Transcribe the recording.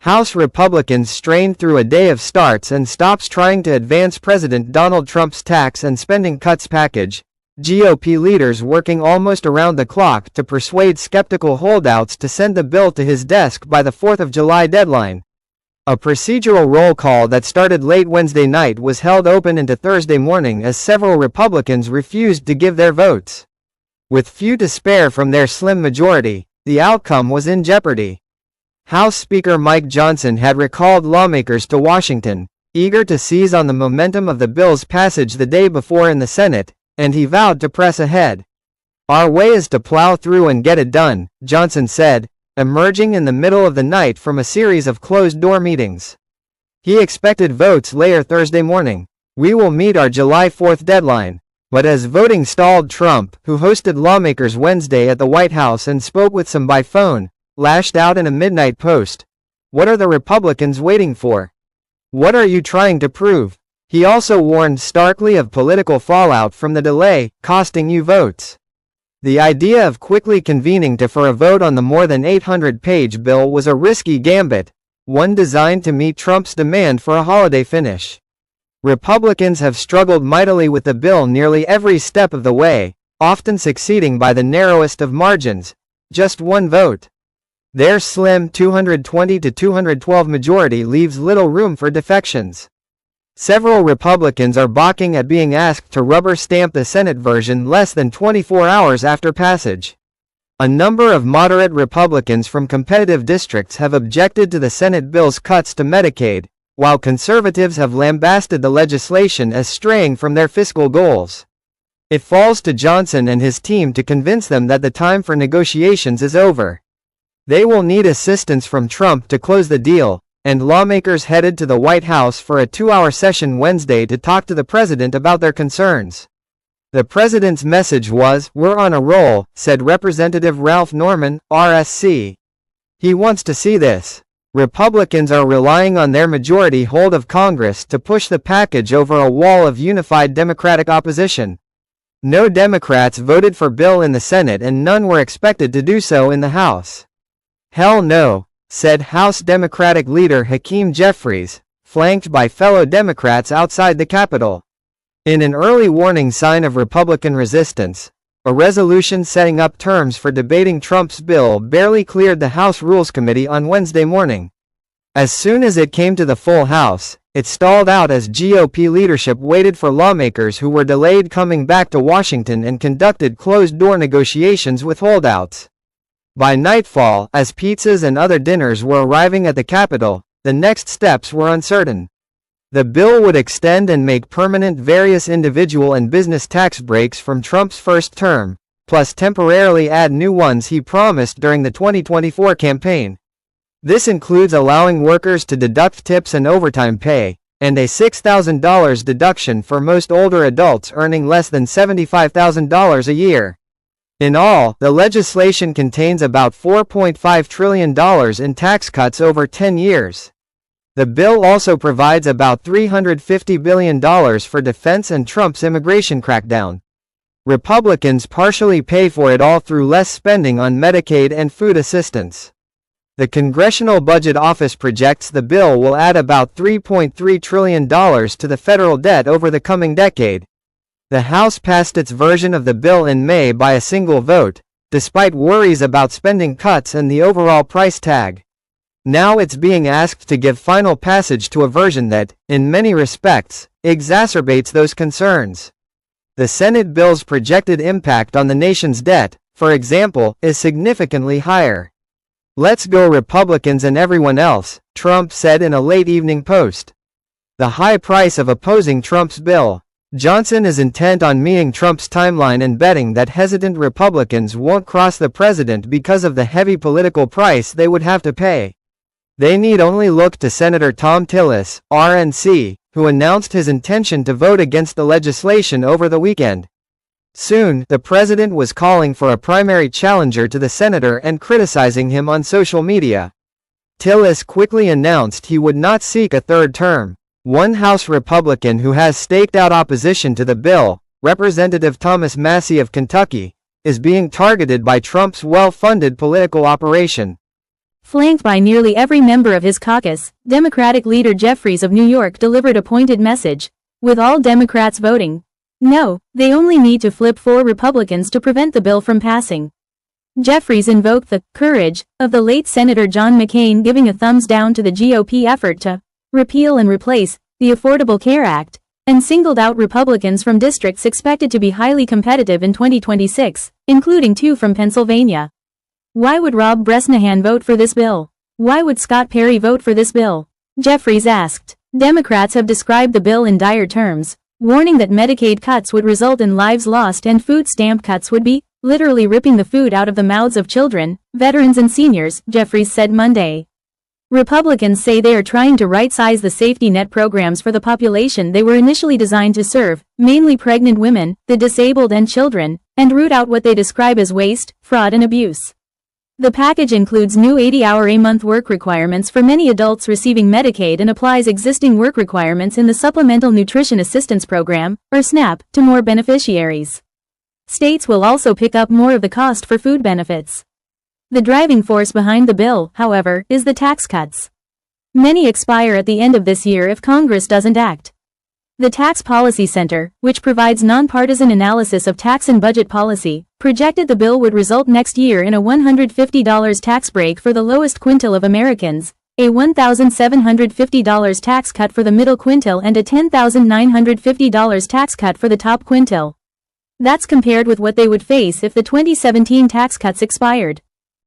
House Republicans strained through a day of starts and stops trying to advance President Donald Trump's tax and spending cuts package, GOP leaders working almost around the clock to persuade skeptical holdouts to send the bill to his desk by the 4th of July deadline. A procedural roll call that started late Wednesday night was held open into Thursday morning as several Republicans refused to give their votes. With few to spare from their slim majority, the outcome was in jeopardy. House Speaker Mike Johnson had recalled lawmakers to Washington, eager to seize on the momentum of the bill's passage the day before in the Senate, and he vowed to press ahead. "Our way is to plow through and get it done," Johnson said, emerging in the middle of the night from a series of closed-door meetings. He expected votes later Thursday morning. "We will meet our July 4th deadline." But as voting stalled, Trump, who hosted lawmakers Wednesday at the White House and spoke with some by phone, lashed out in a midnight post. "What are the Republicans waiting for? What are you trying to prove?" He also warned starkly of political fallout from the delay, costing you votes. The idea of quickly convening for a vote on the more than 800-page bill was a risky gambit, one designed to meet Trump's demand for a holiday finish. Republicans have struggled mightily with the bill nearly every step of the way, often succeeding by the narrowest of margins, just one vote. Their slim 220 to 212 majority leaves little room for defections. Several Republicans are balking at being asked to rubber stamp the Senate version less than 24 hours after passage. A number of moderate Republicans from competitive districts have objected to the Senate bill's cuts to Medicaid, while conservatives have lambasted the legislation as straying from their fiscal goals. It falls to Johnson and his team to convince them that the time for negotiations is over. They will need assistance from Trump to close the deal, and lawmakers headed to the White House for a 2-hour session Wednesday to talk to the president about their concerns. The president's message was, "We're on a roll," said Representative Ralph Norman, RSC. He wants to see this. Republicans are relying on their majority hold of Congress to push the package over a wall of unified Democratic opposition. No Democrats voted for bill in the Senate and none were expected to do so in the House. "Hell no," said House Democratic leader Hakeem Jeffries, flanked by fellow Democrats outside the Capitol. In an early warning sign of Republican resistance, a resolution setting up terms for debating Trump's bill barely cleared the House Rules Committee on Wednesday morning. As soon as it came to the full House, it stalled out as GOP leadership waited for lawmakers who were delayed coming back to Washington and conducted closed-door negotiations with holdouts. By nightfall, as pizzas and other dinners were arriving at the Capitol, the next steps were uncertain. The bill would extend and make permanent various individual and business tax breaks from Trump's first term, plus temporarily add new ones he promised during the 2024 campaign. This includes allowing workers to deduct tips and overtime pay, and a $6,000 deduction for most older adults earning less than $75,000 a year. In all, the legislation contains about $4.5 trillion in tax cuts over 10 years. The bill also provides about $350 billion for defense and Trump's immigration crackdown. Republicans partially pay for it all through less spending on Medicaid and food assistance. The Congressional Budget Office projects the bill will add about $3.3 trillion to the federal debt over the coming decade. The House passed its version of the bill in May by a single vote, despite worries about spending cuts and the overall price tag. Now it's being asked to give final passage to a version that, in many respects, exacerbates those concerns. The Senate bill's projected impact on the nation's debt, for example, is significantly higher. "Let's go Republicans and everyone else," Trump said in a late evening post. The high price of opposing Trump's bill. Johnson is intent on meeting Trump's timeline and betting that hesitant Republicans won't cross the president because of the heavy political price they would have to pay. They need only look to Senator Thom Tillis, RNC, who announced his intention to vote against the legislation over the weekend. Soon, the president was calling for a primary challenger to the senator and criticizing him on social media. Tillis quickly announced he would not seek a third term. One House Republican who has staked out opposition to the bill, Representative Thomas Massie of Kentucky, is being targeted by Trump's well-funded political operation. Flanked by nearly every member of his caucus, Democratic leader Jeffries of New York delivered a pointed message, with all Democrats voting no, they only need to flip 4 Republicans to prevent the bill from passing. Jeffries invoked the courage of the late Senator John McCain, giving a thumbs down to the GOP effort to repeal and replace the Affordable Care Act, and singled out Republicans from districts expected to be highly competitive in 2026, including 2 from Pennsylvania. Why would Rob Bresnahan vote for this bill? Why would Scott Perry vote for this bill? Jeffries asked. Democrats have described the bill in dire terms, warning that Medicaid cuts would result in lives lost and food stamp cuts would be literally ripping the food out of the mouths of children, veterans and seniors, Jeffries said Monday. Republicans say they are trying to right-size the safety net programs for the population they were initially designed to serve, mainly pregnant women, the disabled and children, and root out what they describe as waste, fraud and abuse. The package includes new 80-hour-a-month work requirements for many adults receiving Medicaid and applies existing work requirements in the Supplemental Nutrition Assistance Program, or SNAP, to more beneficiaries. States will also pick up more of the cost for food benefits. The driving force behind the bill, however, is the tax cuts. Many expire at the end of this year if Congress doesn't act. The Tax Policy Center, which provides nonpartisan analysis of tax and budget policy, projected the bill would result next year in a $150 tax break for the lowest quintile of Americans, a $1,750 tax cut for the middle quintile and a $10,950 tax cut for the top quintile. That's compared with what they would face if the 2017 tax cuts expired.